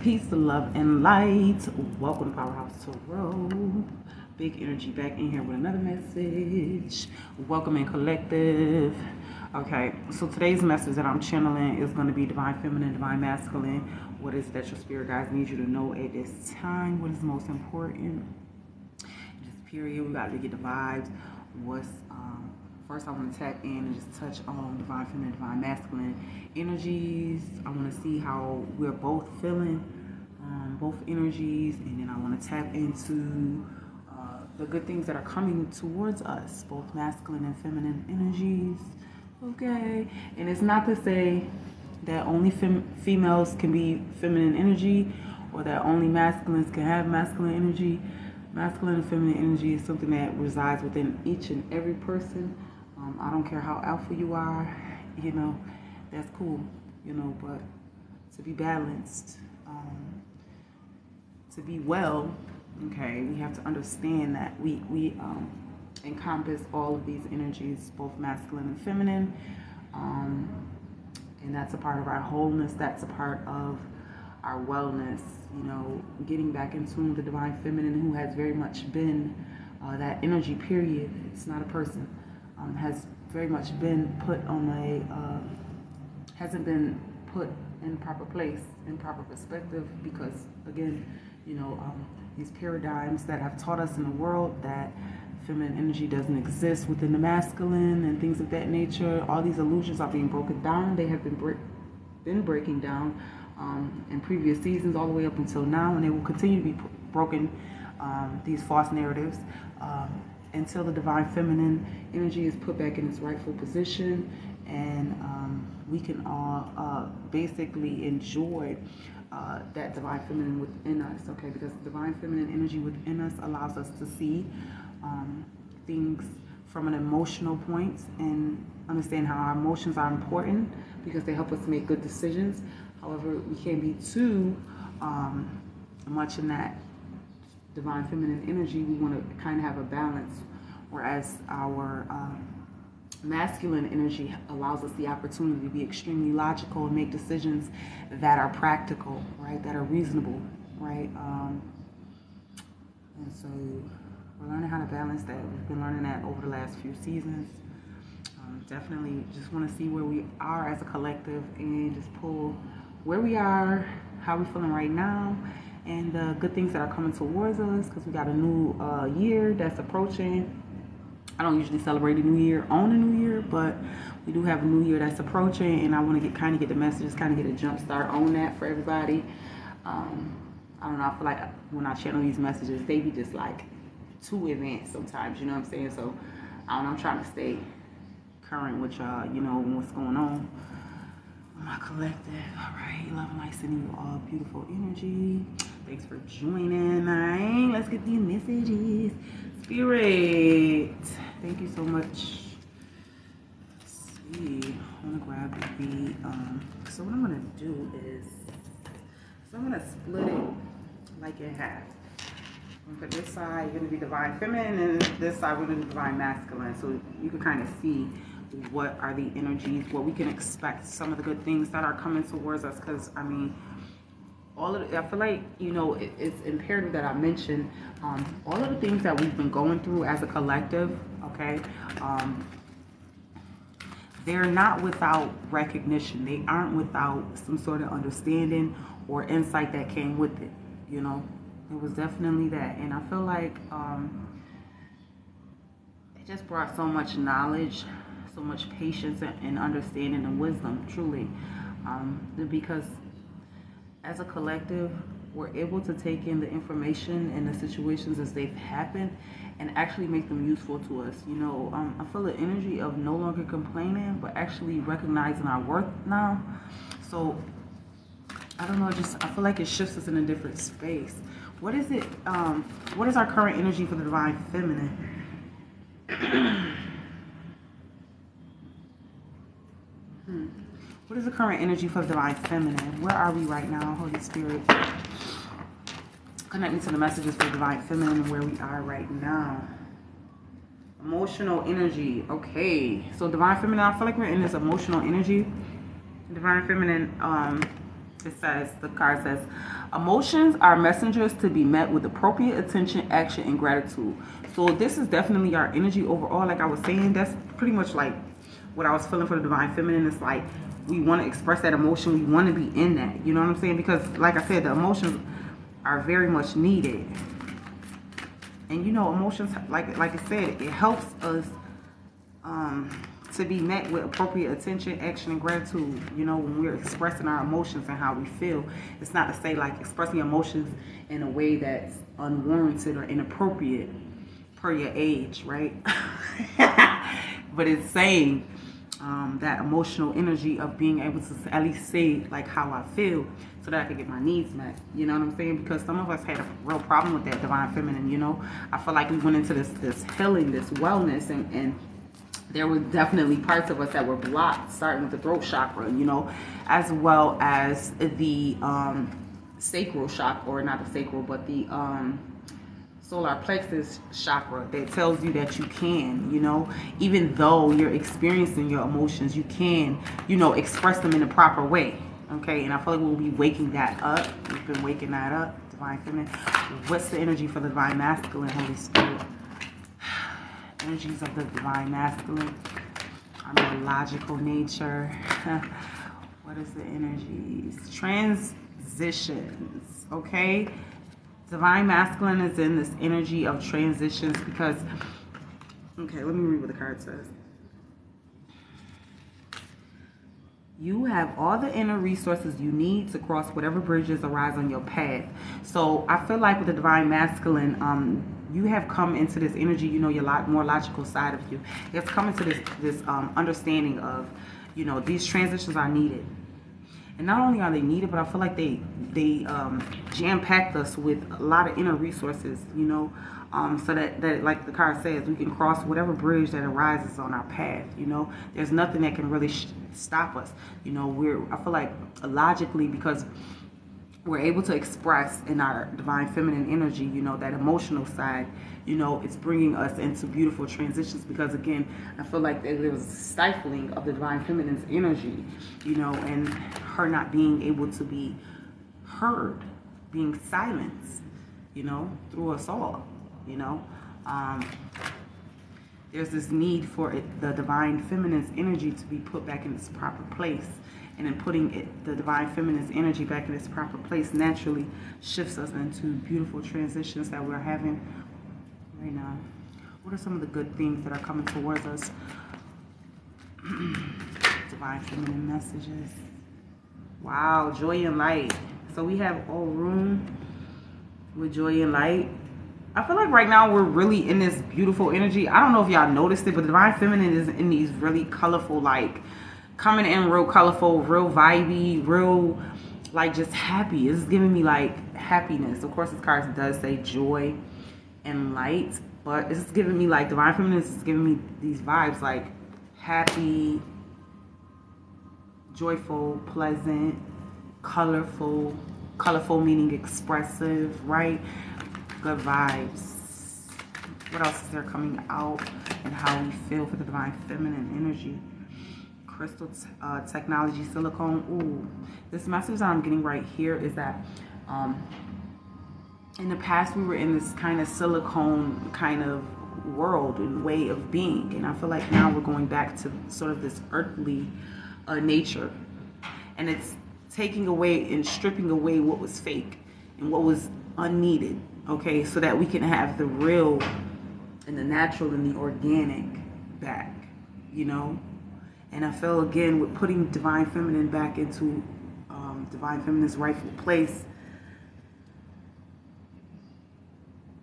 Peace, love, and light. Welcome to Powerhouse Tarot. Big energy back in here with another message. Welcome in collective. Okay, so today's message that I'm channeling is going to be divine feminine, divine masculine. What is that your spirit guides need you to know at this time? What is most important? Just period. We got to get the vibes. What's first, I want to tap in and just touch on divine feminine, divine masculine energies. I want to see how we're both feeling, both energies, and then I want to tap into the good things that are coming towards us, both masculine and feminine energies. Okay, and it's not to say that only females can be feminine energy, or that only masculines can have masculine energy. Masculine and feminine energy is something that resides within each and every person. I don't care how alpha you are, you know, that's cool, you know, but to be balanced, to be well, okay, we have to understand that we encompass all of these energies, both masculine and feminine, and that's a part of our wholeness, that's a part of our wellness, you know, getting back in tune with the divine feminine, who has very much been that energy, period. It's not a person. Has very much been put on a, hasn't been put in proper place, in proper perspective, because again, you know, these paradigms that have taught us in the world that feminine energy doesn't exist within the masculine and things of that nature, all these illusions are being broken down. They have been breaking down in previous seasons all the way up until now, and they will continue to be broken, these false narratives, until the divine feminine energy is put back in its rightful position, and we can all basically enjoy that divine feminine within us, okay? Because the divine feminine energy within us allows us to see things from an emotional point and understand how our emotions are important because they help us make good decisions. However, we can't be too much in that divine feminine energy. We want to kind of have a balance, whereas our masculine energy allows us the opportunity to be extremely logical and make decisions that are practical, right, that are reasonable, right? And so we're learning how to balance that. We've been learning that over the last few seasons. Definitely just want to see where we are as a collective and just pull where we are, how we're feeling right now, and the good things that are coming towards us, because we got a new year that's approaching. I don't usually celebrate a new year on a new year, but we do have a new year that's approaching, and I want to kind of get the messages, kind of get a jump start on that for everybody. I don't know, I feel like when I channel these messages, they be just like too advanced sometimes, you know what I'm saying? So I don't know, I'm trying to stay current with y'all, you know, what's going on. My collective. All right, love and light, sending you all beautiful energy. Thanks for joining. All right, let's get these messages. Spirit, thank you so much. Let's see, I want to grab the so what I'm gonna do is, so I'm gonna split it like in half. For this side, you're gonna be divine feminine, and this side we're gonna do divine masculine, so you can kind of see what are the energies, what we can expect, some of the good things that are coming towards us. Because I mean, I feel like, you know, it's imperative that I mention all of the things that we've been going through as a collective, okay? They're not without recognition. They aren't without some sort of understanding or insight that came with it, you know? It was definitely that. And I feel like it just brought so much knowledge, so much patience and understanding and wisdom, truly, because as a collective, we're able to take in the information and the situations as they've happened and actually make them useful to us. You know, I feel the energy of no longer complaining, but actually recognizing our worth now. So I don't know, I feel like it shifts us in a different space. What is it? What is our current energy for the divine feminine? What is the current energy for the divine feminine? Where are we right now, Holy Spirit? Connect me to the messages for divine feminine and where we are right now. Emotional energy. Okay. So divine feminine, I feel like we're in this emotional energy. Divine feminine, it says, the card says, Emotions are messengers to be met with appropriate attention, action, and gratitude. So this is definitely our energy overall. Like I was saying, that's pretty much like what I was feeling for the divine feminine. It's like we want to express that emotion. We want to be in that. You know what I'm saying? Because like I said, the emotions are very much needed. And you know, emotions, like I said, it helps us to be met with appropriate attention, action, and gratitude. You know, when we're expressing our emotions and how we feel, it's not to say like expressing emotions in a way that's unwarranted or inappropriate per your age, right? But it's saying that emotional energy of being able to at least say like how I feel so that I can get my needs met. You know what I'm saying? Because some of us had a real problem with that divine feminine, you know. I feel like we went into this healing, this wellness, and there were definitely parts of us that were blocked, starting with the throat chakra, you know, as well as the sacral chakra, or not the sacral, but the solar plexus chakra, that tells you that you can, you know, even though you're experiencing your emotions, you can, you know, express them in a proper way. Okay, and I feel like we'll be waking that up. We've been waking that up. Divine feminine. What's the energy for the divine masculine, Holy Spirit? Energies of the divine masculine are more logical nature. What is the energies? Transitions. Okay, divine masculine is in this energy of transitions because, okay, let me read what the card says. You have all the inner resources you need to cross whatever bridges arise on your path. So I feel like with the divine masculine, you have come into this energy, you know, your more logical side of you. It's come into this understanding of, you know, these transitions are needed. And not only are they needed, but I feel like they jam-packed us with a lot of inner resources, you know, so that like the card says, we can cross whatever bridge that arises on our path. You know, there's nothing that can really stop us. You know, I feel like logically, because we're able to express in our divine feminine energy, you know, that emotional side, you know, it's bringing us into beautiful transitions. Because again, I feel like there was a stifling of the divine feminine's energy, you know, and her not being able to be heard, being silenced, you know, through us all, you know. There's this need for the divine feminine's energy to be put back in its proper place. And in putting the divine feminine's energy back in its proper place naturally shifts us into beautiful transitions that we're having right now. What are some of the good things that are coming towards us? Divine feminine messages. Wow, joy and light. So we have all room with joy and light. I feel like right now we're really in this beautiful energy. I don't know if y'all noticed it, but the divine feminine is in these really colorful, like, coming in real colorful, real vibey, real, like, just happy. It's giving me, like, happiness. Of course, this card does say joy and light, but it's giving me, like, divine feminine is giving me these vibes, like, happy, joyful, pleasant, colorful. Colorful meaning expressive, right? Good vibes. What else is there coming out and how we feel for the divine feminine energy? Crystal technology, silicone. Ooh, this message that I'm getting right here is that in the past we were in this kind of silicone kind of world and way of being, and I feel like now we're going back to sort of this earthly nature, and it's taking away and stripping away what was fake and what was unneeded, okay, so that we can have the real and the natural and the organic back, you know. And I feel, again, with putting divine feminine back into divine feminine's rightful place,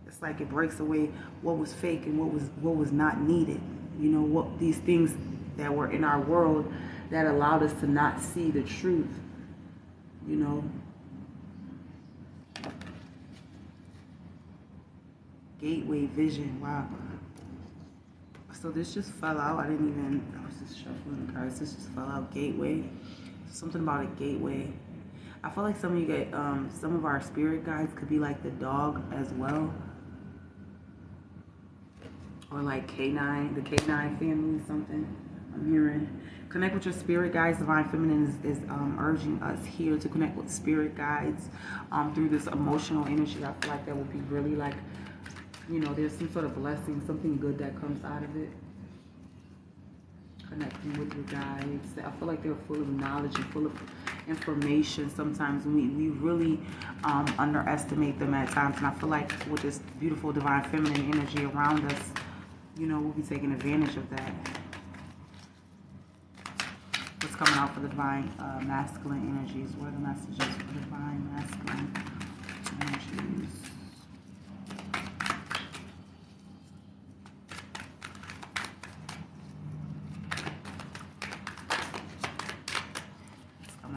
it's like it breaks away what was fake and what was not needed. You know, what these things that were in our world that allowed us to not see the truth, you know. Gateway vision, wow. So this just fell out. I was just shuffling the cards. This just fell out. Gateway. Something about a gateway. I feel like some of you guys, some of our spirit guides could be like the dog as well. Or like K9, the K9 family, something. I'm hearing connect with your spirit guides. Divine Feminine is urging us here to connect with spirit guides through this emotional energy. I feel like that would be really like, you know, there's some sort of blessing, something good that comes out of it. Connecting with your guides. I feel like they're full of knowledge and full of information. Sometimes we really underestimate them at times, and I feel like with this beautiful divine feminine energy around us, you know, we'll be taking advantage of that. What's coming out for the divine masculine energies? What are the messages for divine masculine energies?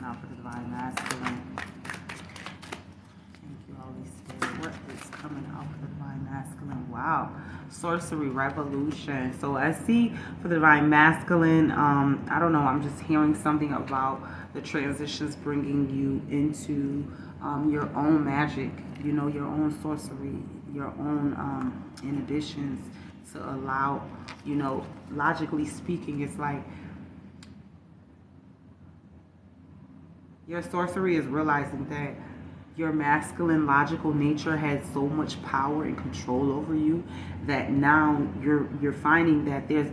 Out for the divine masculine. Thank you, Holy Spirit. What is coming out for the divine masculine? Wow. Sorcery revolution. So I see for the divine masculine, I don't know, I'm just hearing something about the transitions bringing you into your own magic, you know, your own sorcery, your own inhibitions to allow, you know, logically speaking, it's like your sorcery is realizing that your masculine logical nature has so much power and control over you that now you're finding that there's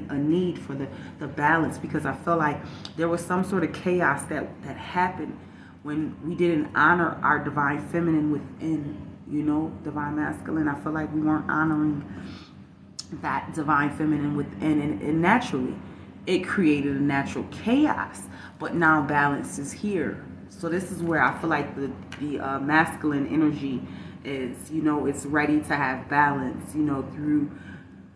a need for the balance, because I feel like there was some sort of chaos that happened when we didn't honor our divine feminine within, you know, divine masculine. I feel like we weren't honoring that divine feminine within, and naturally it created a natural chaos. But now balance is here. So this is where I feel like the masculine energy is, you know, it's ready to have balance, you know, through,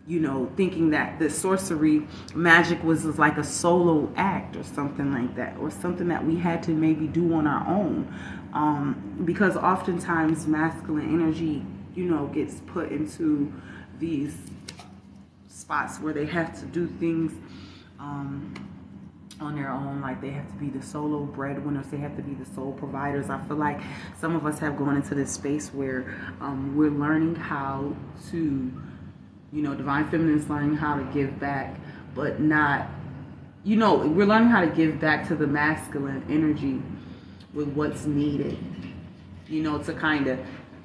you know, thinking that the sorcery magic was like a solo act or something like that, or something that we had to maybe do on our own. Because oftentimes masculine energy, you know, gets put into these spots where they have to do things on their own, like they have to be the solo breadwinners, they have to be the sole providers. I feel like some of us have gone into this space where we're learning how to, you know, divine feminine is learning how to give back, but not, you know, we're learning how to give back to the masculine energy with what's needed, you know, to kind of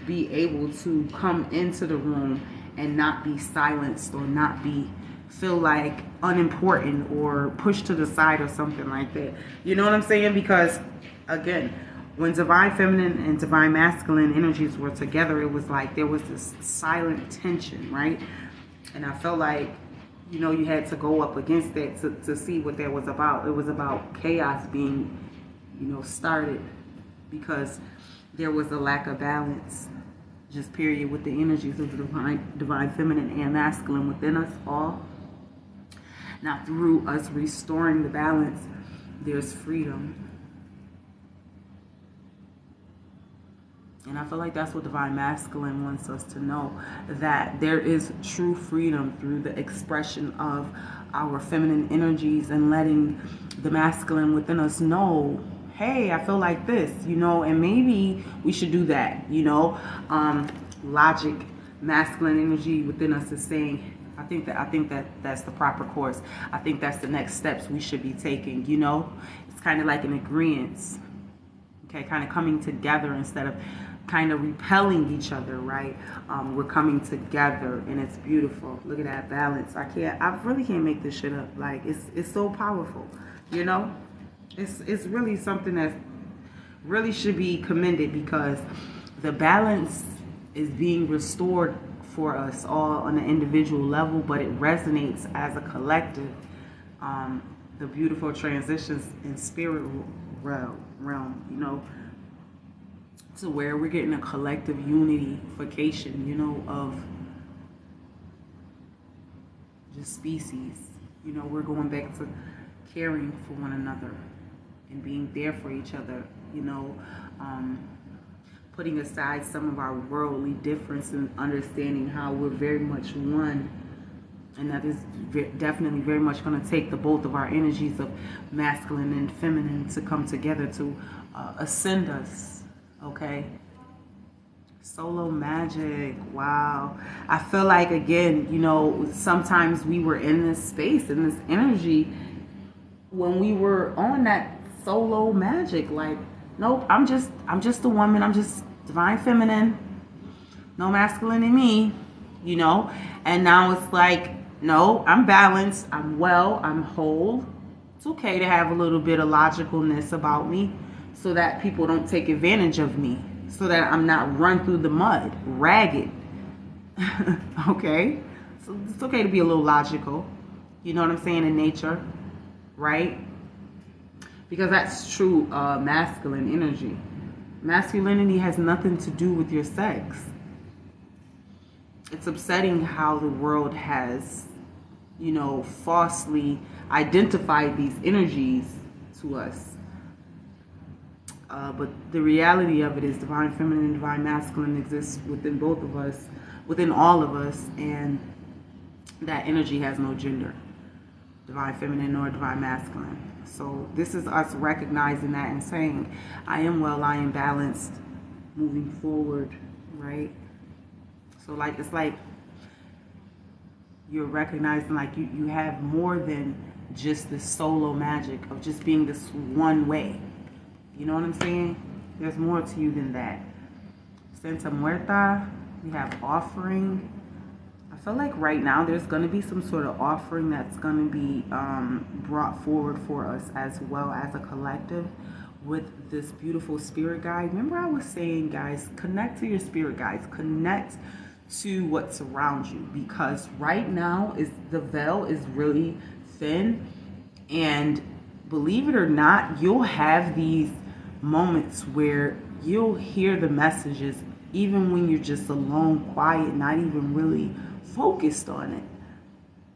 be able to come into the room and not be silenced or not be feel like unimportant or pushed to the side or something like that. You know what I'm saying? Because again, when divine feminine and divine masculine energies were together, it was like there was this silent tension, right? And I felt like, you know, you had to go up against that to see what that was about. It was about chaos being, you know, started because there was a lack of balance, just period, with the energies of the divine feminine and masculine within us all. Now, through us restoring the balance, there's freedom. And I feel like that's what divine masculine wants us to know, that there is true freedom through the expression of our feminine energies and letting the masculine within us know, hey, I feel like this, you know, and maybe we should do that, you know. Logic, masculine energy within us is saying, I think that that's the proper course. I think that's the next steps we should be taking, you know. It's kind of like an agreement, okay, kind of coming together instead of kind of repelling each other, right? We're coming together, and it's beautiful. Look at that balance. I really can't make this shit up. Like, it's so powerful, you know. It's really something that really should be commended, because the balance is being restored for us all on an individual level, but it resonates as a collective. The beautiful transitions in spirit realm, you know, to where we're getting a collective unification, you know, of just species. You know, we're going back to caring for one another and being there for each other, you know, putting aside some of our worldly difference and understanding how we're very much one. And that is definitely very much going to take the both of our energies of masculine and feminine to come together to ascend us, okay? Solo magic. Wow. I feel like, again, you know, sometimes we were in this space, in this energy, when we were on that solo magic. Like, nope, I'm just a woman. I'm just divine feminine. No masculine in me, you know? And now it's like, no, I'm balanced. I'm well. I'm whole. It's okay to have a little bit of logicalness about me so that people don't take advantage of me, so that I'm not run through the mud, ragged. Okay? So it's okay to be a little logical. You know what I'm saying? In nature, right? Because that's true masculine energy. Masculinity has nothing to do with your sex. It's upsetting how the world has, you know, falsely identified these energies to us. But the reality of it is divine feminine and divine masculine exists within both of us, within all of us, and that energy has no gender, divine feminine nor divine masculine. So this is us recognizing that and saying, I am well, I am balanced, moving forward, right? So like, it's like you're recognizing like you have more than just this solo magic of just being this one way. You know what I'm saying? There's more to you than that. Santa Muerta, we have offering. I feel like right now there's going to be some sort of offering that's going to be brought forward for us as well as a collective with this beautiful spirit guide. Remember I was saying, guys, connect to your spirit guides. Connect to what's around you, because right now the veil is really thin, and believe it or not, you'll have these moments where you'll hear the messages even when you're just alone, quiet, not even really focused on it.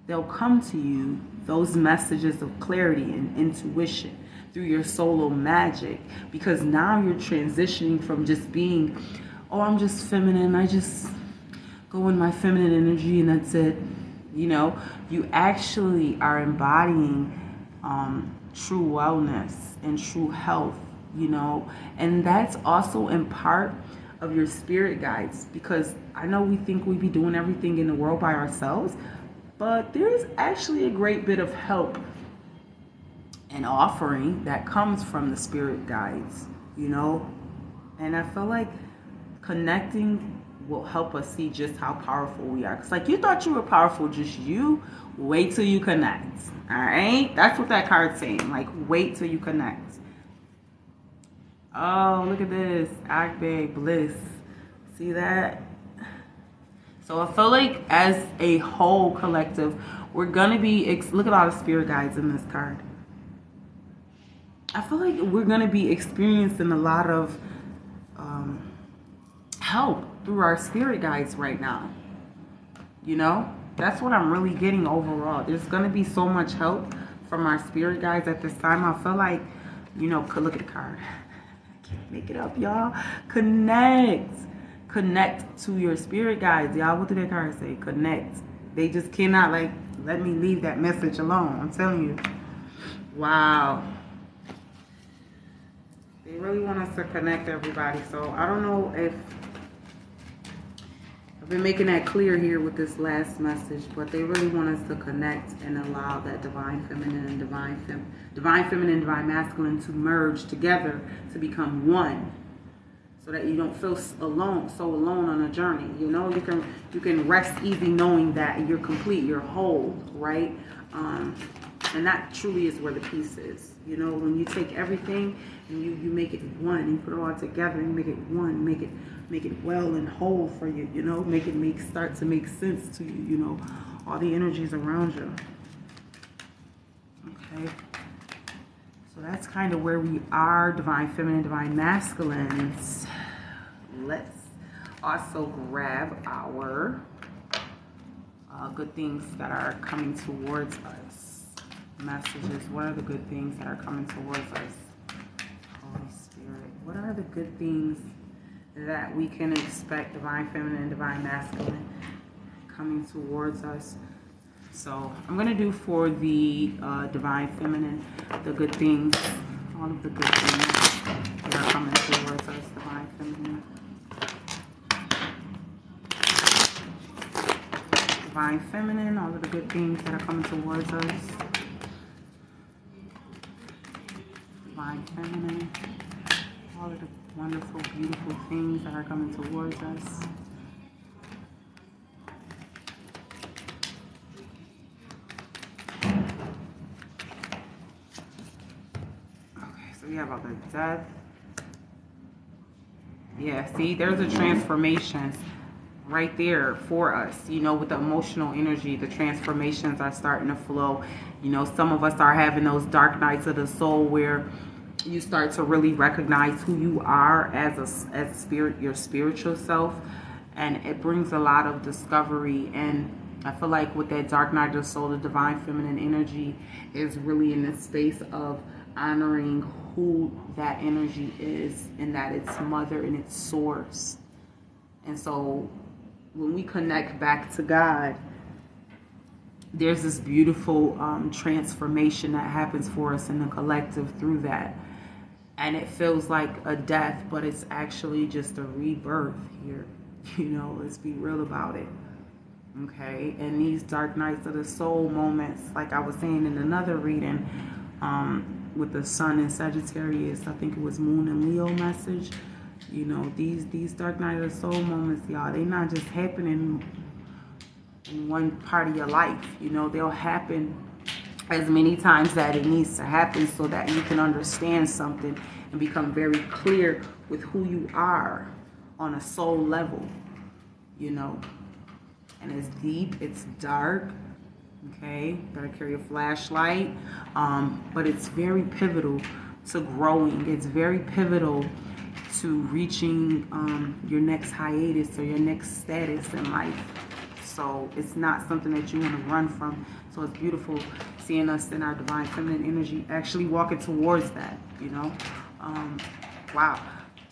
They'll come to you, those messages of clarity and intuition, through your solo magic, because now you're transitioning from just being, oh, I'm just feminine, I just go in my feminine energy and that's it. You know, you actually are embodying true wellness and true health, you know, and that's also in part of your spirit guides, because I know we think we be doing everything in the world by ourselves, but there is actually a great bit of help and offering that comes from the spirit guides, you know, and I feel like connecting will help us see just how powerful we are. Because like, you thought you were powerful, just you, wait till you connect. All right, that's what that card's saying. Like, wait till you connect. Oh, look at this, Akbe Bliss. See that? So I feel like as a whole collective, we're gonna be, look at all the spirit guides in this card. I feel like we're gonna be experiencing a lot of help through our spirit guides right now. You know, that's what I'm really getting overall. There's gonna be so much help from our spirit guides at this time. I feel like, you know, look at the card. I can't make it up, y'all. Connect to your spirit guides, y'all. What did that card say? Connect. They just cannot, like, let me leave that message alone. I'm telling you. Wow. They really want us to connect, everybody. So I don't know if I've been making that clear here with this last message, but they really want us to connect and allow that divine feminine and divine feminine, divine masculine to merge together to become one, so that you don't feel so alone on a journey. You know, you can rest easy knowing that you're complete, you're whole, right? And that truly is where the peace is. You know, when you take everything and you make it one, you put it all together and make it one, make it well and whole for you, you know, start to make sense to you, you know, all the energies around you. Okay. So that's kind of where we are, divine feminine, divine masculines. Let's also grab our good things that are coming towards us. Messages. What are the good things that are coming towards us? Holy Spirit. What are the good things that we can expect, divine feminine and divine masculine, coming towards us? So I'm going to do for the divine feminine, the good things, all of the good things that are coming towards us, divine feminine. Divine Feminine, all of the good things that are coming towards us. Divine Feminine, all of the wonderful, beautiful things that are coming towards us. Okay, so we have all the death. Yeah, see, there's a transformation right there for us. You know, with the emotional energy, the transformations are starting to flow. You know, some of us are having those dark nights of the soul where you start to really recognize who you are as spirit, your spiritual self, and it brings a lot of discovery. And I feel like with that dark night of the soul, the divine feminine energy is really in this space of honoring who that energy is, and that its mother and its source. And so when we connect back to God, there's this beautiful transformation that happens for us in the collective through that. And it feels like a death, but it's actually just a rebirth here. You know, let's be real about it. Okay, and these dark nights of the soul moments, like I was saying in another reading, with the sun in Sagittarius, I think it was Moon and Leo message. You know, these dark night of the soul moments, y'all, they not just happening in one part of your life. You know, they'll happen as many times that it needs to happen so that you can understand something and become very clear with who you are on a soul level. You know, and it's deep, it's dark. Okay, gotta carry a flashlight, but it's very pivotal to growing. It's very pivotal to reaching your next hiatus or your next status in life. So it's not something that you want to run from. So it's beautiful seeing us in our divine feminine energy actually walking towards that, you know. Wow.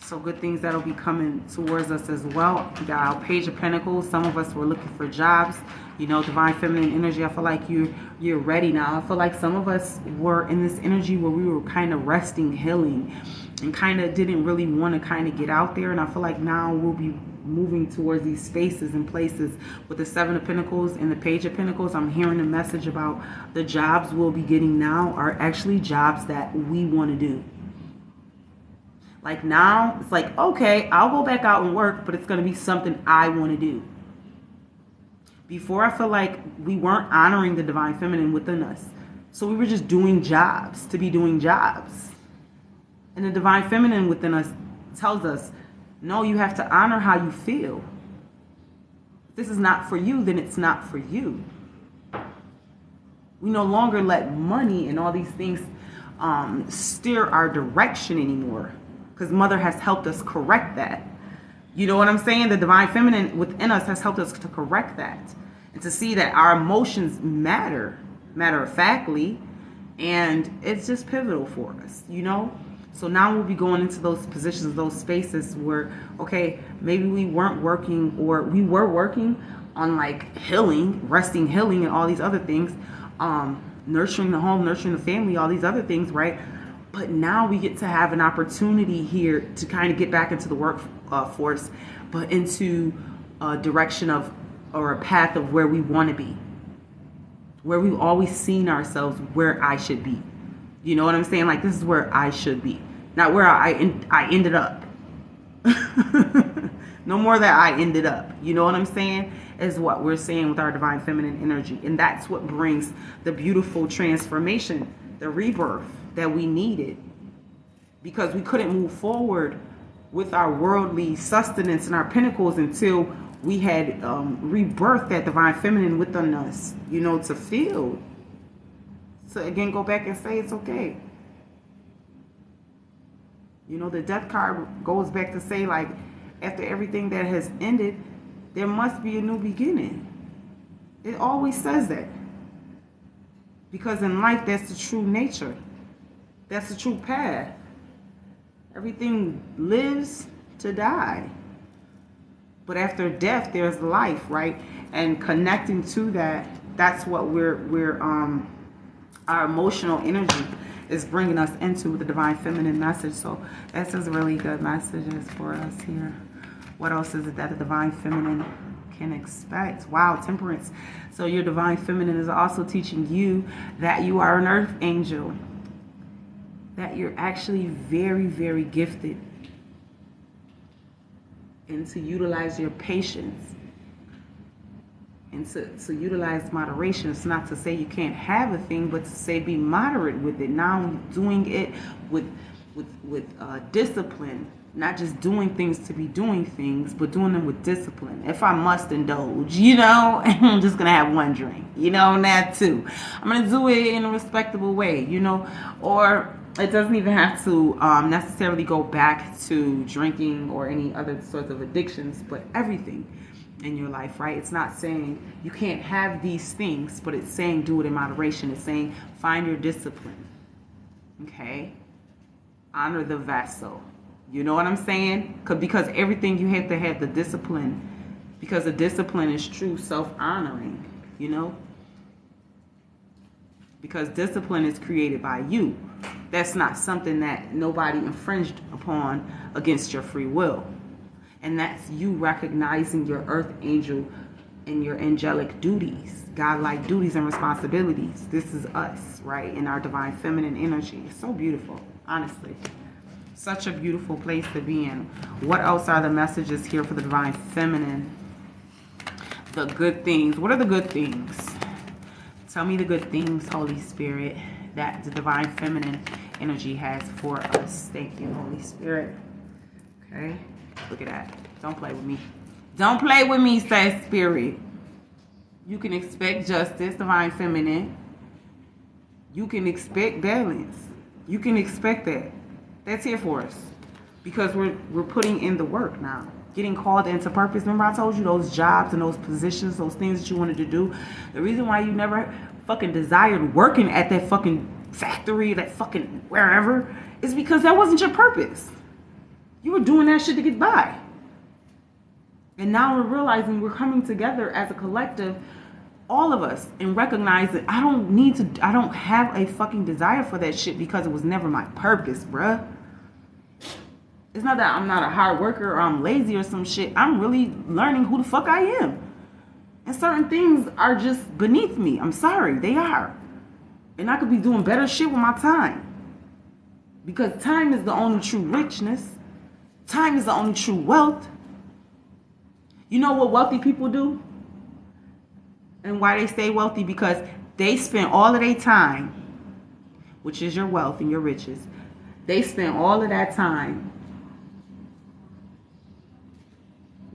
So good things that'll be coming towards us as well. We got our Page of Pentacles. Some of us were looking for jobs. You know, divine feminine energy. I feel like you're ready now. I feel like some of us were in this energy where we were kind of resting, healing, and kind of didn't really want to kind of get out there. And I feel like now we'll be moving towards these spaces and places with the Seven of Pentacles and the Page of Pentacles. I'm hearing a message about the jobs we'll be getting now are actually jobs that we want to do. Like now, it's like, okay, I'll go back out and work, but it's going to be something I want to do. Before, I feel like we weren't honoring the divine feminine within us. So we were just doing jobs to be doing jobs. And the divine feminine within us tells us, no, you have to honor how you feel. If this is not for you, then it's not for you. We no longer let money and all these things steer our direction anymore. Because Mother has helped us correct that. You know what I'm saying? The divine feminine within us has helped us to correct that. And to see that our emotions matter of factly. And it's just pivotal for us, you know? So now we'll be going into those positions, those spaces where, okay, maybe we weren't working, or we were working on like healing, resting, healing, and all these other things. Nurturing the home, nurturing the family, all these other things, right? But now we get to have an opportunity here to kind of get back into the workforce, but into a direction of, or a path of where we want to be, where we've always seen ourselves, where I should be. You know what I'm saying? Like, this is where I should be, not where I ended up. No more that I ended up. You know what I'm saying? Is what we're saying with our divine feminine energy. And that's what brings the beautiful transformation, the rebirth that we needed, because we couldn't move forward with our worldly sustenance and our pinnacles until we had rebirthed that divine feminine within us, you know, to feel. So again, go back and say it's okay. You know, the death card goes back to say, like, after everything that has ended, there must be a new beginning. It always says that. Because in life, that's the true nature. That's the true path. Everything lives to die. But after death, there's life, right? And connecting to that, that's what our emotional energy is bringing us into with the divine feminine message. So this is really good messages for us here. What else is it that the divine feminine can expect. Wow, Temperance. So your divine feminine is also teaching you that you are an earth angel, that you're actually very, very gifted, and to utilize your patience and to utilize moderation. It's not to say you can't have a thing, but to say be moderate with it. Now doing it with discipline, not just doing things to be doing things, but doing them with discipline. If I must indulge, I'm just gonna have one drink, and that too. I'm gonna do it in a respectable way, or it doesn't even have to necessarily go back to drinking or any other sorts of addictions, but everything in your life, right? It's not saying you can't have these things, but it's saying do it in moderation. It's saying find your discipline, okay? Honor the vessel. You know what I'm saying? Because everything you have to have the discipline, because the discipline is true self-honoring, because discipline is created by you. That's not something that nobody infringed upon against your free will. And that's you recognizing your earth angel and your angelic duties, godlike duties and responsibilities. This is us, right? In our divine feminine energy. It's so beautiful, honestly. Such a beautiful place to be in. What else are the messages here for the divine feminine? The good things. What are the good things? Tell me the good things, Holy Spirit, that the divine feminine energy has for us. Thank you, Holy Spirit. Okay. Look at that. Don't play with me. Don't play with me, says Spirit. You can expect justice, divine feminine. You can expect balance. You can expect that. That's here for us. Because we're putting in the work now. Getting called into purpose. Remember I told you those jobs and those positions, those things that you wanted to do. The reason why you never fucking desired working at that fucking factory, that fucking wherever, is because that wasn't your purpose. You were doing that shit to get by. And now we're realizing we're coming together as a collective, all of us, and recognize that I don't have a fucking desire for that shit because it was never my purpose, bruh. It's not that I'm not a hard worker or I'm lazy or some shit. I'm really learning who the fuck I am. And certain things are just beneath me. I'm sorry, they are. And I could be doing better shit with my time. Because time is the only true richness. Time is the only true wealth. You know what wealthy people do? And why they stay wealthy? Because they spend all of their time, which is your wealth and your riches. They spend all of that time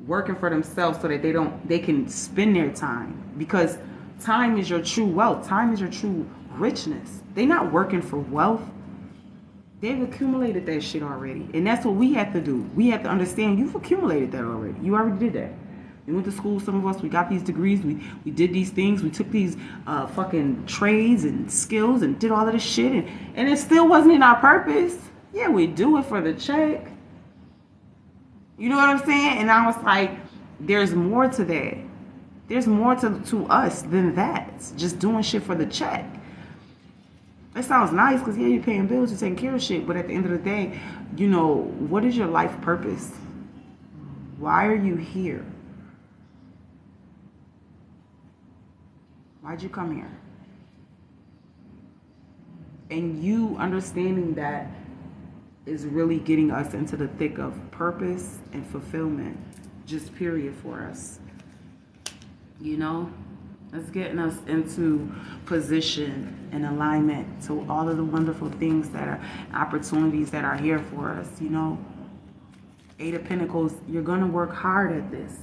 working for themselves so that they can spend their time. Because time is your true wealth. Time is your true richness. They're not working for wealth. They've accumulated that shit already. And that's what we have to do. We have to understand you've accumulated that already. You already did that. We went to school, some of us, we got these degrees, we did these things, we took these fucking trades and skills and did all of this shit, and it still wasn't in our purpose. Yeah, we do it for the check. You know what I'm saying? And I was like, there's more to that. There's more to us than that. It's just doing shit for the check. That sounds nice because, yeah, you're paying bills, you're taking care of shit. But at the end of the day, what is your life purpose? Why are you here? Why'd you come here? And you understanding that is really getting us into the thick of purpose and fulfillment. Just period for us. It's getting us into position and alignment to all of the wonderful things that are opportunities that are here for us. Eight of Pentacles, you're going to work hard at this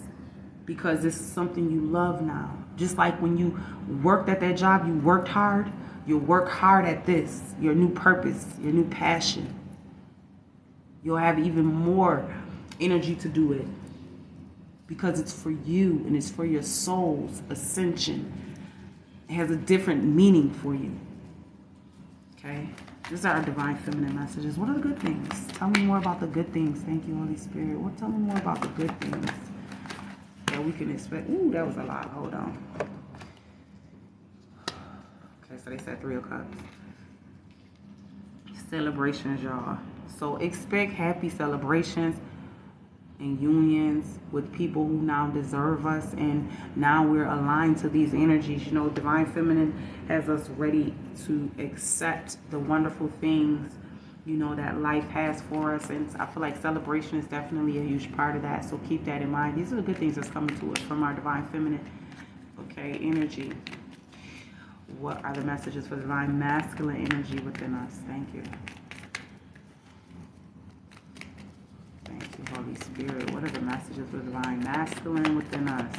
because this is something you love now. Just like when you worked at that job, you worked hard. You'll work hard at this, your new purpose, your new passion. You'll have even more energy to do it. Because it's for you and it's for your soul's ascension. It has a different meaning for you. Okay? These are our divine feminine messages. What are the good things? Tell me more about the good things. Thank you, Holy Spirit. Tell me more about the good things that we can expect. Ooh, that was a lot. Hold on. Okay, so they said 3 of Cups. Celebrations, y'all. So expect happy celebrations. and unions with people who now deserve us, and now we're aligned to these energies. You know, Divine Feminine has us ready to accept the wonderful things, you know, that life has for us, and I feel like celebration is definitely a huge part of that. So keep that in mind. These are the good things that's coming to us from our Divine Feminine, okay, energy. What are the messages for Divine Masculine energy within us? Thank you. Thank you, Holy Spirit. What are the messages for Divine Masculine within us?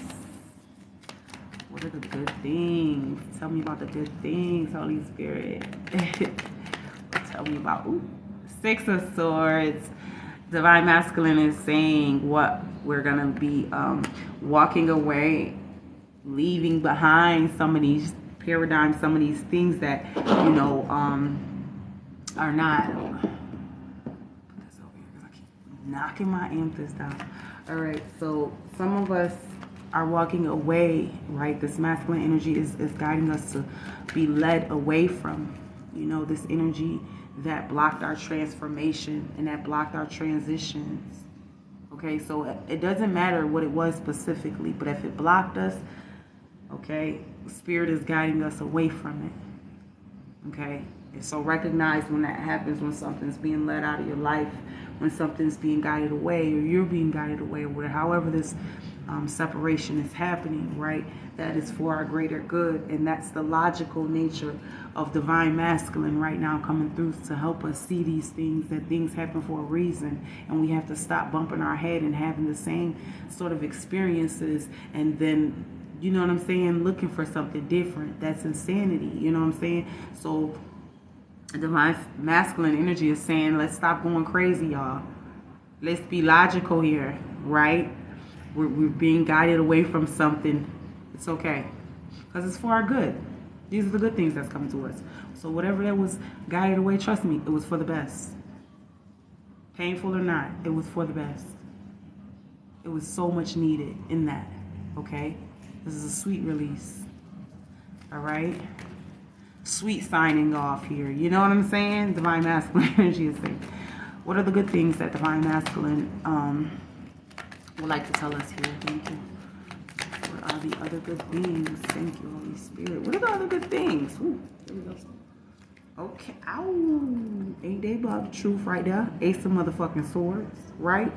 What are the good things? Tell me about the good things, Holy Spirit. Tell me about, Six of Swords. Divine Masculine is saying what we're going to be walking away, leaving behind some of these paradigms, some of these things that, you know, are not... knocking my amethyst down. All right, so some of us are walking away, right? This masculine energy is guiding us to be led away from, you know, this energy that blocked our transformation and that blocked our transitions. Okay, so it doesn't matter what it was specifically, but if it blocked us, okay, Spirit is guiding us away from it. Okay, and so recognize when that happens, when something's being led out of your life, when something's being guided away, or you're being guided away, or however this separation is happening, right? That is for our greater good, and that's the logical nature of Divine Masculine right now coming through to help us see these things, that things happen for a reason, and we have to stop bumping our head and having the same sort of experiences, and then, you know what I'm saying, looking for something different. That's insanity, you know what I'm saying? So Divine Masculine energy is saying, let's stop going crazy, y'all. Let's be logical here, right? We're being guided away from something. It's okay, because it's for our good. These are the good things that's coming to us. So whatever that was guided away, trust me, it was for the best. Painful or not, it was for the best. It was so much needed in that, okay? This is a sweet release, all right? Sweet signing off here. You know what I'm saying? Divine Masculine energy is saying. What are the good things that Divine Masculine would like to tell us here? Thank you. What are the other good things? Thank you, Holy Spirit. What are the other good things? Ooh, here we go. Okay. Ow. Ain't they about the truth right there? Ace of motherfucking swords, right?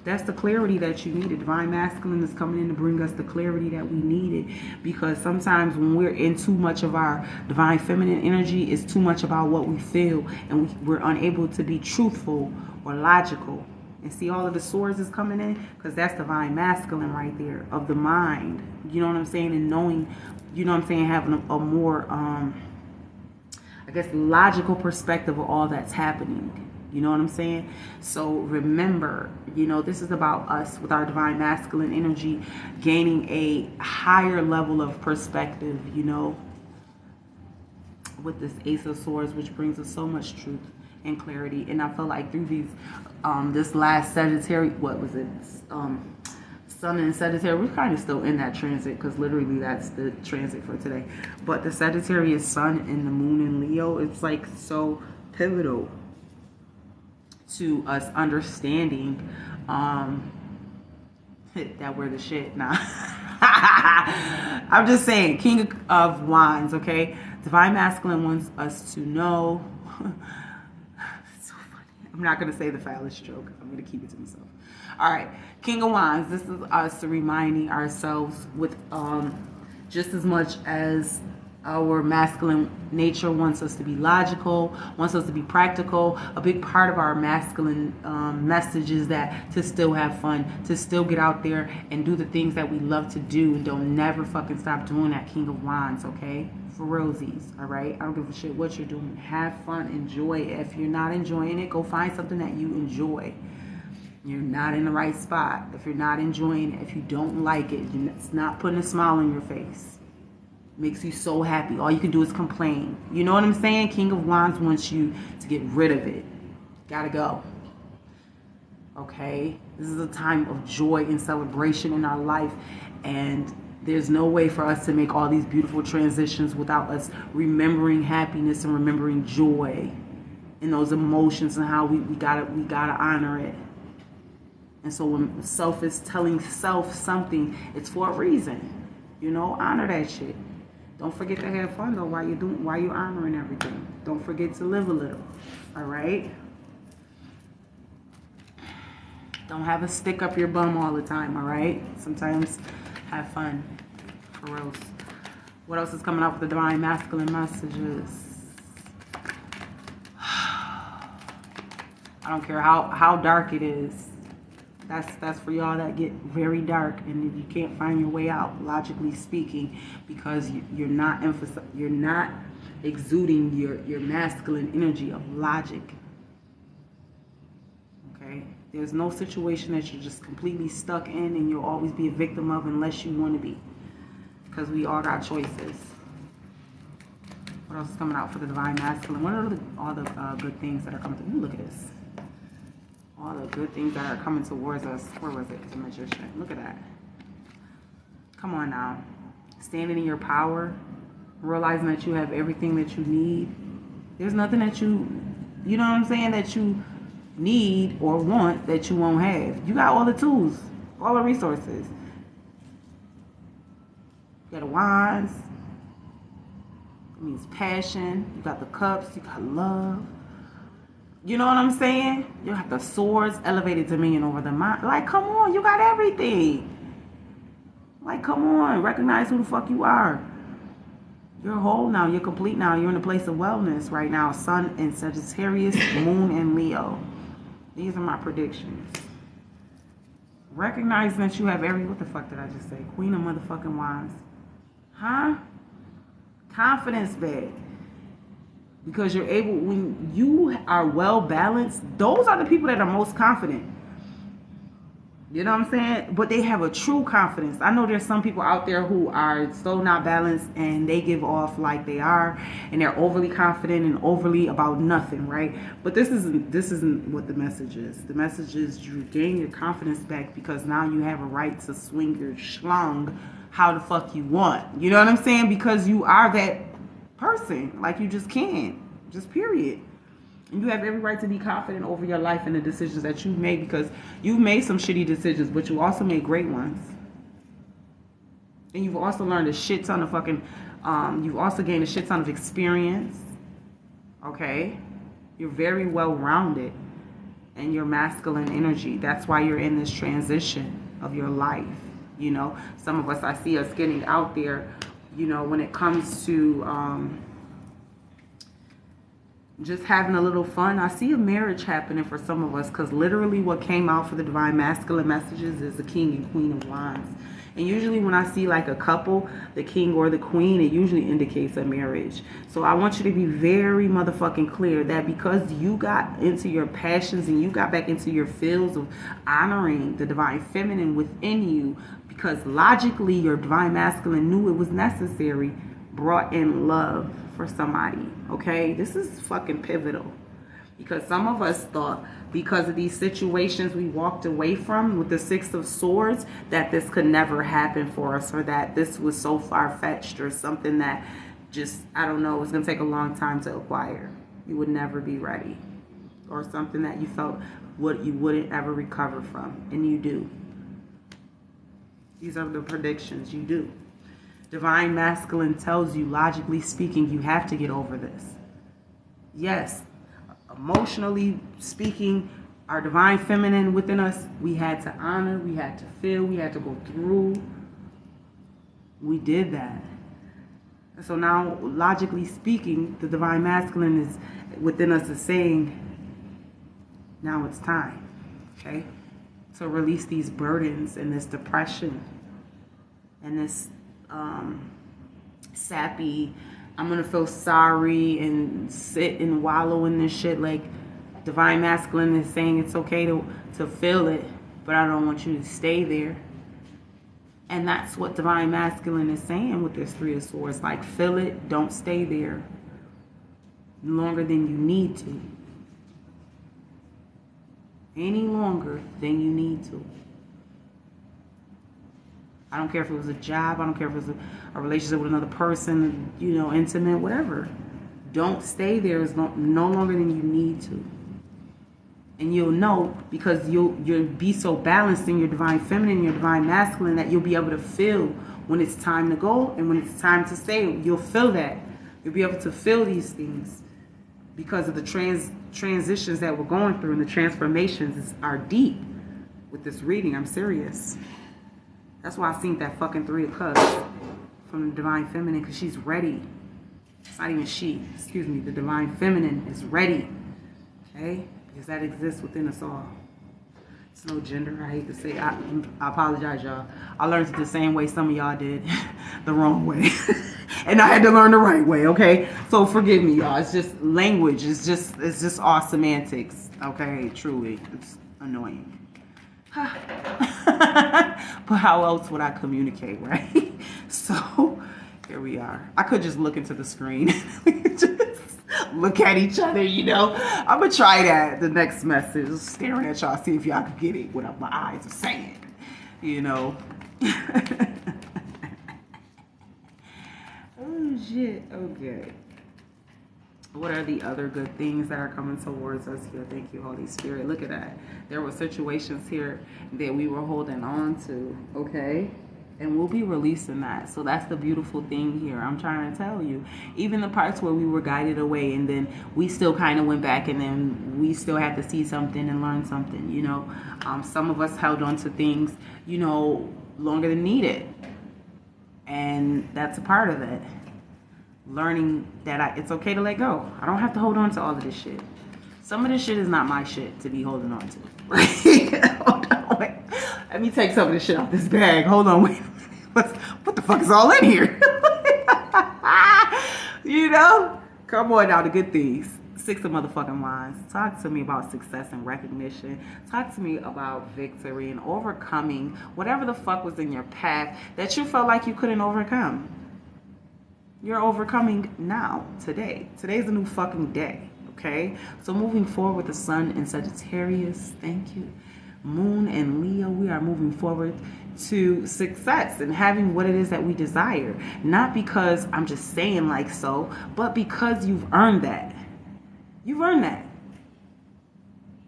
That's the clarity that you needed. Divine Masculine is coming in to bring us the clarity that we needed, because sometimes when we're in too much of our Divine Feminine energy, it's too much about what we feel, and we're unable to be truthful or logical. And see, all of the swords is coming in because that's Divine Masculine right there, of the mind. You know what I'm saying? And knowing, you know what I'm saying, having a more, I guess, logical perspective of all that's happening. You know what I'm saying? So remember, you know, this is about us with our Divine Masculine energy gaining a higher level of perspective, you know, with this Ace of Swords, which brings us so much truth and clarity. And I feel like through these, this last Sagittarius, what was it? Sun and Sagittarius, we're kind of still in that transit, because literally that's the transit for today. But the Sagittarius Sun and the Moon in Leo, it's like so pivotal to us understanding that we're the shit. Nah. I'm just saying, King of Wands, okay? Divine Masculine wants us to know. So funny. I'm not going to say the foulest joke. I'm going to keep it to myself. All right. King of Wands, this is us reminding ourselves with just as much as our masculine nature wants us to be logical, wants us to be practical. A big part of our masculine message is that to still have fun, to still get out there and do the things that we love to do, and don't never fucking stop doing that, King of Wands, okay? For rosies, all right? I don't give a shit what you're doing. Have fun, enjoy it. If you're not enjoying it, go find something that you enjoy. You're not in the right spot. If you're not enjoying it, if you don't like it, it's not putting a smile on your face. Makes you so happy. All you can do is complain. You know what I'm saying? King of Wands wants you to get rid of it. Gotta go. Okay? This is a time of joy and celebration in our life, and there's no way for us to make all these beautiful transitions without us remembering happiness and remembering joy and those emotions, and how we gotta honor it. And so when self is telling self something, it's for a reason. You know, honor that shit. Don't forget to have fun though while you're honoring everything. Don't forget to live a little. All right? Don't have a stick up your bum all the time, all right? Sometimes have fun. For real. What else is coming up with the divine masculine messages? I don't care how dark it is. That's for y'all that get very dark and you can't find your way out, logically speaking, because you're not exuding your masculine energy of logic. Okay? There's no situation that you're just completely stuck in and you'll always be a victim of unless you want to be. Because we all got choices. What else is coming out for the divine masculine? What are all the good things that are coming to? Ooh, look at this. All the good things that are coming towards us. Where was it? The magician. Look at that. Come on now. Standing in your power. Realizing that you have everything that you need. There's nothing that you know what I'm saying, that you need or want that you won't have. You got all the tools. All the resources. You got the wands. It means passion. You got the cups. You got love. You know what I'm saying? You have the swords, elevated dominion over the mind. Like, come on, you got everything. Like, come on, recognize who the fuck you are. You're whole now. You're complete now. You're in a place of wellness right now. Sun in Sagittarius, Moon in Leo. These are my predictions. Recognizing that you have what the fuck did I just say? Queen of motherfucking Wands. Huh? Confidence bag. Because you're able, when you are well balanced, those are the people that are most confident. You know what I'm saying? But they have a true confidence. I know there's some people out there who are so not balanced and they give off like they are and they're overly confident and overly about nothing, right? But this isn't what the message is. The message is you gain your confidence back because now you have a right to swing your schlong how the fuck you want. You know what I'm saying? Because you are that person. Like, you just can't. Just period. And you have every right to be confident over your life and the decisions that you've made, because you've made some shitty decisions, but you also made great ones. And you've also learned a shit ton of you've also gained a shit ton of experience. Okay? You're very well-rounded in your masculine energy. That's why you're in this transition of your life. You know, some of us, I see us getting out there, you know, when it comes to just having a little fun. I see a marriage happening for some of us, because literally what came out for the divine masculine messages is the king and queen of wands. And usually when I see like a couple, the king or the queen, it usually indicates a marriage. So I want you to be very motherfucking clear that because you got into your passions and you got back into your fields of honoring the divine feminine within you, because logically your divine masculine knew it was necessary, brought in love for somebody. Okay, this is fucking pivotal, because some of us thought because of these situations we walked away from with the Six of Swords that this could never happen for us, or that this was so far-fetched, or something that just, I don't know, it's gonna take a long time to acquire. You would never be ready, or something that you felt you wouldn't ever recover from, and you do. These are the predictions. You do. Divine masculine tells you, logically speaking, you have to get over this. Yes, emotionally speaking, our divine feminine within us, we had to honor, we had to feel, we had to go through. We did that. So now, logically speaking, the divine masculine is within us is saying, now it's time, okay, to release these burdens and this depression and this sappy, I'm gonna feel sorry and sit and wallow in this shit. Like, divine masculine is saying it's okay to feel it, but I don't want you to stay there. And that's what divine masculine is saying with this Three of Swords. Like, feel it, don't stay there longer than you need to. Any longer than you need to. I don't care if it was a job. I don't care if it was a relationship with another person, you know, intimate, whatever. Don't stay there no longer than you need to. And you'll know, because you'll be so balanced in your divine feminine and your divine masculine, that you'll be able to feel when it's time to go and when it's time to stay. You'll feel that. You'll be able to feel these things because of the transitions that we're going through, and the transformations are deep with this reading. I'm serious. That's why I seen that fucking 3 of Cups from the divine feminine, because she's ready. It's not even she. Excuse me. The divine feminine is ready. Okay? Because that exists within us all. It's no gender. I hate to say it. I apologize, y'all. I learned it the same way some of y'all did. The wrong way. And I had to learn the right way, okay? So forgive me, y'all. It's just language. It's just all semantics. Okay? Truly. It's annoying. But how else would I communicate, right? So here we are. I could just look into the screen. Just look at each other, you know. I'm gonna try that. The next message, staring at y'all, see if y'all can get it what my eyes are saying, you know. Oh shit. Okay. What are the other good things that are coming towards us here? Thank you, Holy Spirit. Look at that. There were situations here that we were holding on to, okay? And we'll be releasing that. So that's the beautiful thing here. I'm trying to tell you. Even the parts where we were guided away and then we still kind of went back and then we still had to see something and learn something, you know. Some of us held on to things, you know, longer than needed. And that's a part of it. Learning that it's okay to let go. I don't have to hold on to all of this shit. Some of this shit is not my shit to be holding on to. Hold on, wait. Let me take some of this shit off this bag. Hold on, wait. What the fuck is all in here? You know? Come on now, the good things. 6 of motherfucking wands. Talk to me about success and recognition. Talk to me about victory and overcoming whatever the fuck was in your path that you felt like you couldn't overcome. You're overcoming now, today. Today's a new fucking day, okay? So moving forward with the sun in Sagittarius, thank you. Moon and Leo, we are moving forward to success and having what it is that we desire. Not because I'm just saying like so, but because you've earned that. You've earned that.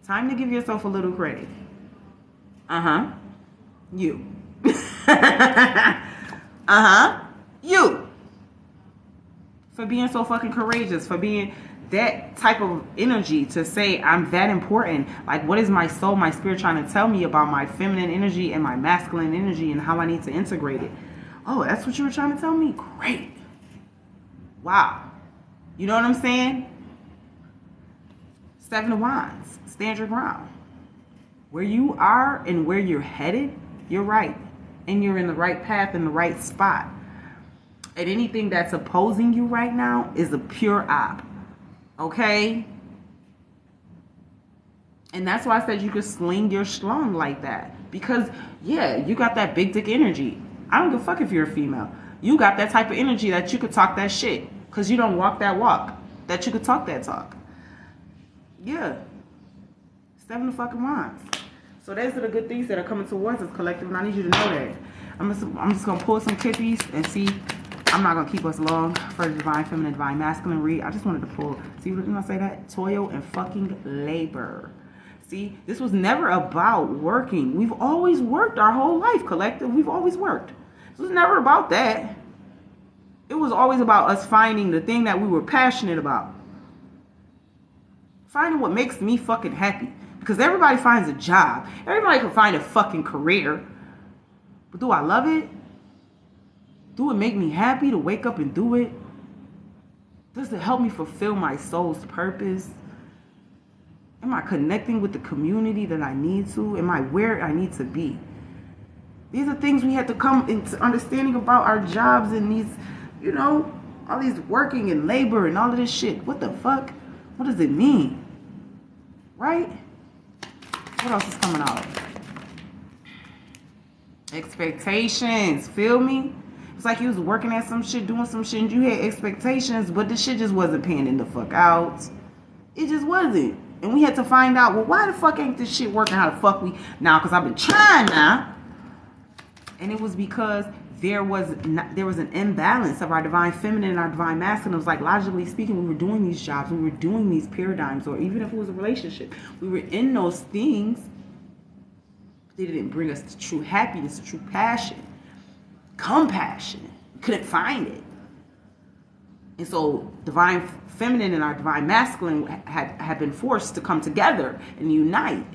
Time to give yourself a little credit. Uh-huh. You. Uh-huh. You. For being so fucking courageous, for being that type of energy to say I'm that important. Like, what is my soul, my spirit trying to tell me about my feminine energy and my masculine energy and how I need to integrate it? Oh, that's what you were trying to tell me? Great. Wow. You know what I'm saying? 7 of Wands. Stand your ground. Where you are and where you're headed, you're right. And you're in the right path, in the right spot. And anything that's opposing you right now is a pure op. Okay? And that's why I said you could sling your schlong like that. Because, yeah, you got that big dick energy. I don't give a fuck if you're a female. You got that type of energy that you could talk that shit. Because you don't walk that walk. That you could talk that talk. Yeah. 7 of fucking wands. So those are the good things that are coming towards us, collective. And I need you to know that. I'm just going to pull some tippies and see. I'm not going to keep us long for the divine feminine, divine masculine read. I just wanted to pull. See what I say that? Toil and fucking labor. See, this was never about working. We've always worked our whole life, collective. We've always worked. It was never about that. It was always about us finding the thing that we were passionate about. Finding what makes me fucking happy. Because everybody finds a job. Everybody can find a fucking career. But do I love it? Do it make me happy to wake up and do it? Does it help me fulfill my soul's purpose? Am I connecting with the community that I need to? Am I where I need to be? These are things we had to come into understanding about our jobs and these, you know, all these working and labor and all of this shit. What the fuck? What does it mean? Right? What else is coming out? Expectations. Feel me? It's like you was working at some shit, doing some shit, and you had expectations, but the shit just wasn't panning the fuck out. It just wasn't. And we had to find out, well, why the fuck ain't this shit working? How the fuck we... Now, because I've been trying now. And it was because there was an imbalance of our divine feminine and our divine masculine. It was like, logically speaking, we were doing these jobs, we were doing these paradigms, or even if it was a relationship, we were in those things. They didn't bring us to true happiness, to true passion, compassion. We couldn't find it. And so divine feminine and our divine masculine had been forced to come together and unite.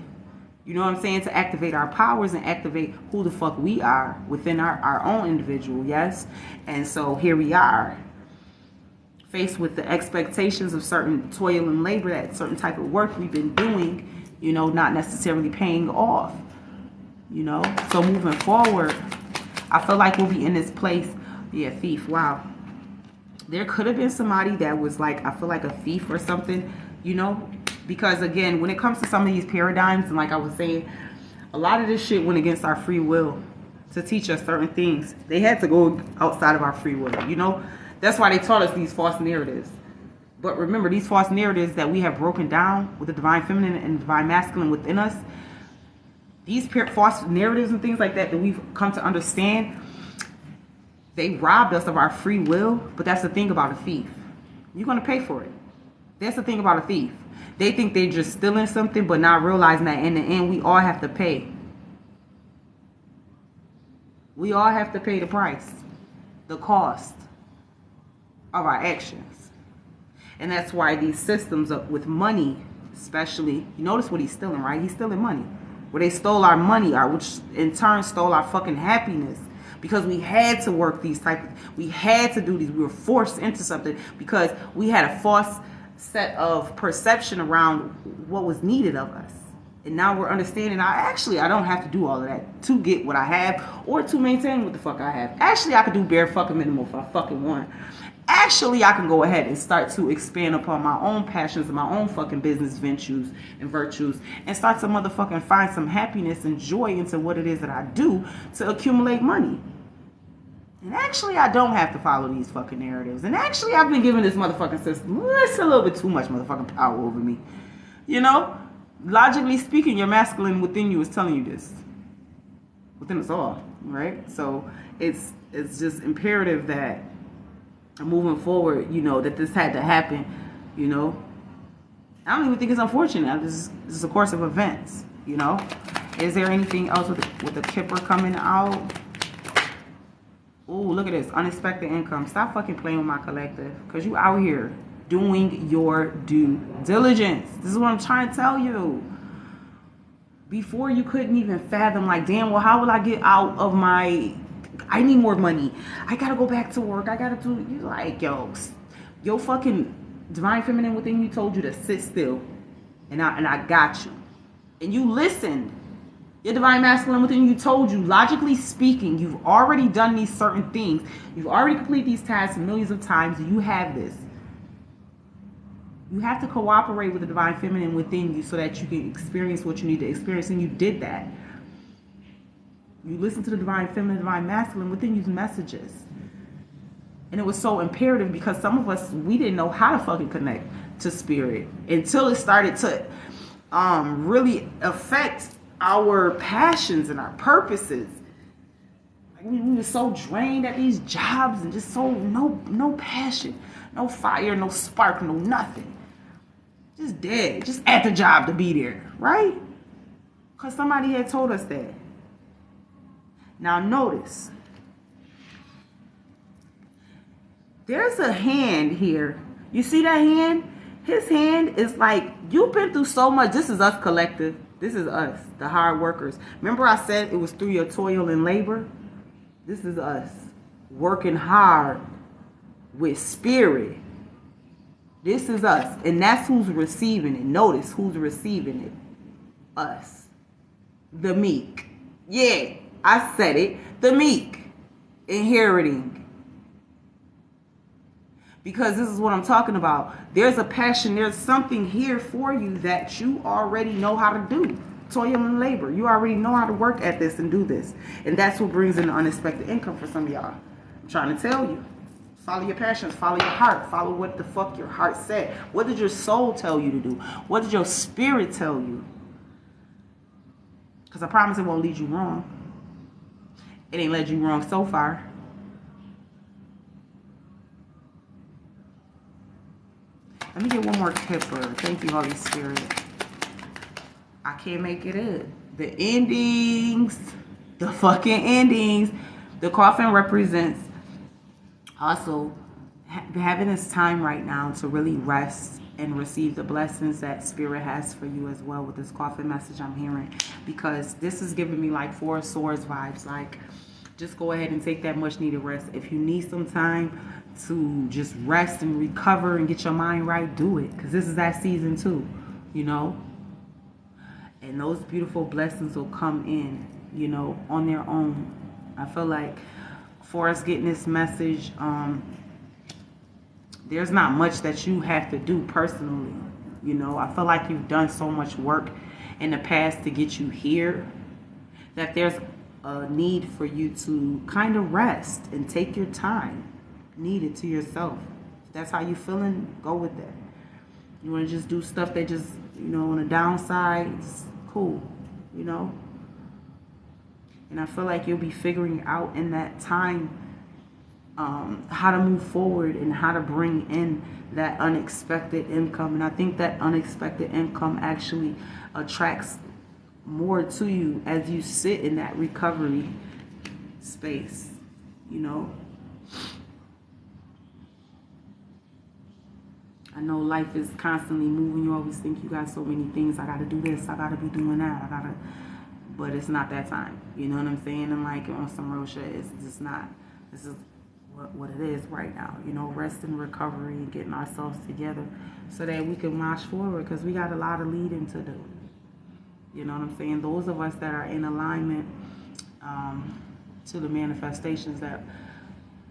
You know what I'm saying? To activate our powers and activate who the fuck we are within our own individual, yes? And so here we are, faced with the expectations of certain toil and labor, that certain type of work we've been doing, you know, not necessarily paying off, you know? So moving forward, I feel like we'll be in this place. Yeah, thief, wow. There could have been somebody that was like, I feel like a thief or something, you know? Because again, when it comes to some of these paradigms, and like I was saying, a lot of this shit went against our free will to teach us certain things. They had to go outside of our free will, you know? That's why they taught us these false narratives. But remember, these false narratives that we have broken down with the divine feminine and divine masculine within us, these false narratives and things like that we've come to understand, they robbed us of our free will. But that's the thing about a thief. You're going to pay for it. That's the thing about a thief. They think they're just stealing something, but not realizing that in the end, we all have to pay. We all have to pay the price, the cost of our actions. And that's why these systems with money, especially, you notice what he's stealing, right? He's stealing money. Where they stole our money, which in turn stole our fucking happiness. Because we had to work these we had to do these. We were forced into something because we had a false set of perception around what was needed of us. And now we're understanding, I don't have to do all of that to get what I have or to maintain what the fuck I have. Actually, I could do bare fucking minimal if I fucking want. Actually, I can go ahead and start to expand upon my own passions and my own fucking business ventures and virtues and start to motherfucking find some happiness and joy into what it is that I do to accumulate money. And actually, I don't have to follow these fucking narratives. And actually, I've been giving this motherfucking system just a little bit too much motherfucking power over me. You know? Logically speaking, your masculine within you is telling you this. Within us all, right? So, it's just imperative that moving forward, you know, that this had to happen, you know? I don't even think it's unfortunate. This is a course of events, you know? Is there anything else with the Kipper coming out? Oh, look at this. Unexpected income. Stop fucking playing with my collective. Because you out here doing your due diligence. This is what I'm trying to tell you. Before you couldn't even fathom, like, damn, well, how will I get out of my... I need more money. I got to go back to work. I got to do... You're like, yo fucking divine feminine within you told you to sit still. And I got you. And you listened. Your divine masculine within you told you, logically speaking, you've already done these certain things. You've already completed these tasks millions of times. You have this. You have to cooperate with the divine feminine within you so that you can experience what you need to experience. And you did that. You listened to the divine feminine, divine masculine within you's messages. And it was so imperative because some of us, we didn't know how to fucking connect to spirit until it started to really affect our passions and our purposes. Like we were so drained at these jobs and just so no passion, no fire, no spark, no nothing. Just dead, just at the job to be there, right? Because somebody had told us that. Now notice, there's a hand here. You see that hand? His hand is like, you've been through so much. This is us collective. This is us, the hard workers. Remember I said it was through your toil and labor? This is us, working hard with spirit. This is us, and that's who's receiving it. Notice who's receiving it. Us. The meek. Yeah, I said it. The meek. Inheriting. Because this is what I'm talking about. There's a passion. There's something here for you that you already know how to do. Toil and labor. You already know how to work at this and do this. And that's what brings in the unexpected income for some of y'all. I'm trying to tell you. Follow your passions. Follow your heart. Follow what the fuck your heart said. What did your soul tell you to do? What did your spirit tell you? Because I promise it won't lead you wrong. It ain't led you wrong so far. Let me get one more kipper. Thank you, Holy Spirit. I can't make it up. The endings. The fucking endings. The coffin represents also having this time right now to really rest and receive the blessings that Spirit has for you as well with this coffin message I'm hearing. Because this is giving me like Four of Swords vibes. Like, just go ahead and take that much needed rest. If you need some time to just rest and recover and get your mind right, do it. Because this is that season too, you know. And those beautiful blessings will come in, you know, on their own. I feel like for us getting this message, there's not much that you have to do personally. You know, I feel like you've done so much work in the past to get you here that there's a need for you to kind of rest and take your time needed to yourself. If that's how you feeling, go with that. You want to just do stuff that just, you know, on the downside, it's cool, you know. And I feel like you'll be figuring out in that time how to move forward and how to bring in that unexpected income. And I think that unexpected income actually attracts more to you as you sit in that recovery space, you know. I know life is constantly moving. You always think you got so many things. I got to do this. I got to be doing that. But it's not that time. You know what I'm saying? And like on some real shit, it's just not. This is what it is right now. You know, rest and recovery and getting ourselves together so that we can march forward, because we got a lot of leading to do. You know what I'm saying? Those of us that are in alignment to the manifestations that,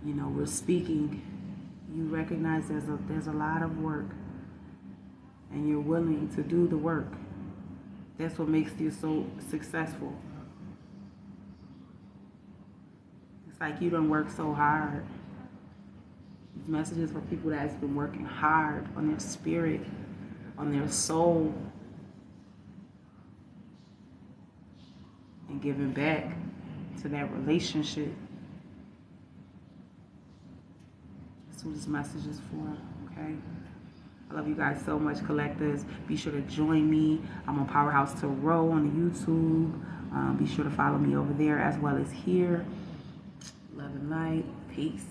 you know, we're speaking, you recognize there's a lot of work, and you're willing to do the work. That's what makes you so successful. It's like you done worked so hard. These messages for people that has been working hard on their spirit, on their soul, and giving back to that relationship. That's what this message is for, okay? I love you guys so much, collectors. Be sure to join me. I'm on Powerhouse Tarot on the YouTube. Be sure to follow me over there as well as here. Love and light. Peace.